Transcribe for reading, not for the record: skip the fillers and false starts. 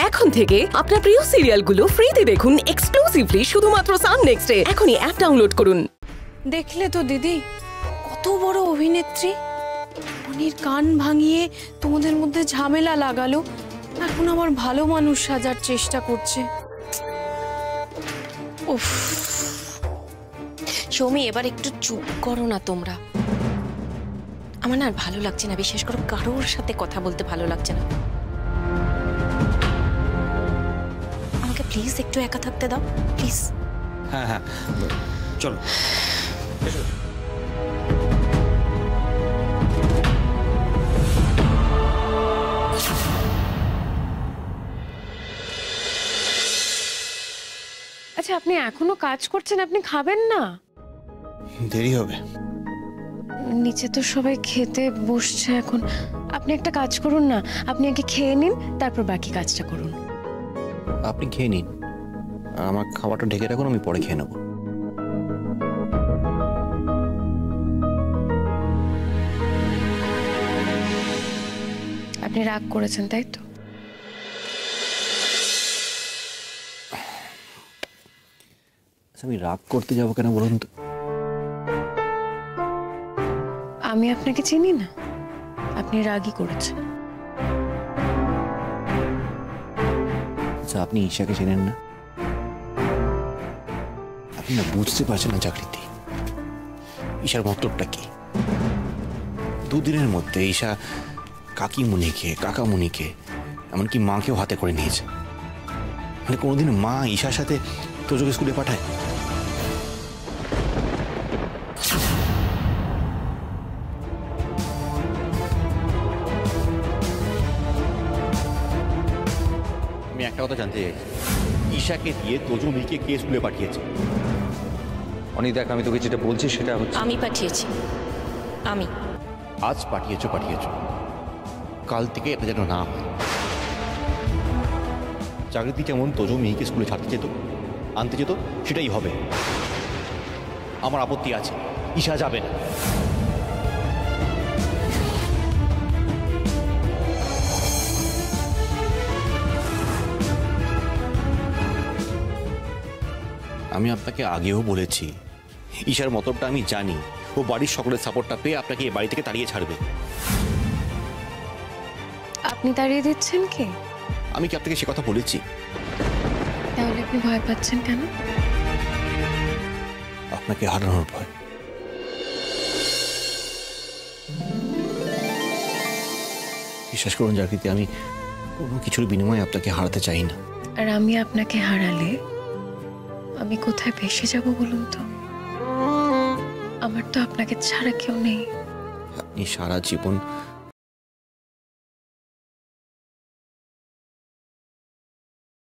এখন থেকে আপনার প্রিয় সিরিয়ালগুলো ফ্রিতে দেখুন এক্সক্লুসিভলি শুধুমাত্র সান নেক্সটে। এখনই অ্যাপ ডাউনলোড করুন। দেখলে তো দিদি, কত বড় অভিনেত্রী, মনির কান ভাঙিয়ে তোমাদের মধ্যে ঝামেলা লাগালো, এখন আবার ভালো মানুষ সাজার চেষ্টা করছে। উফ, সৌমি এবার একটু চুপ করো না তোমরা। আমার না আর ভালো লাগছে না, বিশেষ করে কারোর সাথে কথা বলতে ভালো লাগছে না। আমাকে প্লিজ একটু একা থাকতে দাও, প্লিজ। হ্যাঁ হ্যাঁ, চলো। আচ্ছা আপনি এখনো কাজ করছেন, আপনি খাবেন না? দেরি হবে। নিচে তো সবাই খেতে বসছে এখন, আপনি একটা কাজ করুন না, আপনি আগে খেয়ে নিন, তারপর বাকি কাজটা করুন। আপনি খেয়ে নিন, আমার খাবারটা ঢেকে রাখুন, আমি পরে খেয়ে নেব। আপনি রাগ করেছেন তাই তো? আমি রাগ করতে যাবো কেন বলুন তো? আমি আপনাকে চিনি না, আপনি রাগই করেছেন। আচ্ছা, আপনি ঈশাকে চেনেন না? আপনি না বুঝতে পারছেন না জাগৃতি, ঈশার মতলবটা কি। দুদিনের মধ্যে ঈশা কাকিমুনিকে, কাকামুনিকে, এমনকি মাকেও হাতে করে নিয়েছে। মানে কোনোদিন মা ঈশার সাথে তোজোকে স্কুলে পাঠায়? আমি একটা কথা জানতে চাই, ঈশাকে দিয়ে তোজো মিকে কে স্কুলে পাঠিয়েছে? অনি দেখ, আমি তোকে যেটা বলছি সেটা হচ্ছে আমি পাঠিয়েছি, আমি। আজ পাঠিয়েছো, কাল থেকে এটা যেন না হয়। জাগৃতি যেমন তোজো মেয়েকে স্কুলে ছাড়তে যেত, আনতে যেত, সেটাই হবে। আমার আপত্তি আছে, ঈশা যাবে না। আমি আপনাকে আগেও বলেছি, ঈশার মতলবটা আমি জানি। ও বাড়ির সকলের সাপোর্টটা পেয়ে আপনাকে এই বাড়ি থেকে তাড়িয়ে ছাড়বে। আপনি তাড়িয়ে দিচ্ছেন কি? আমি কি আপনাকে সে কথা বলেছি? তাহলে আপনি ভয় পাচ্ছেন কেন? আপনাকে হারানোর ভয়। বিশ্বাস করুন জাগৃতি, আমি কোনো কিছুর বিনিময়ে আপনাকে হারাতে চাই না। আর আমি আপনাকে হারালে আমি কোথায় ভেসে যাব বলুন তো? আমার তো আপনাকে ছাড়া কেউ নেই। আপনি সারা জীবন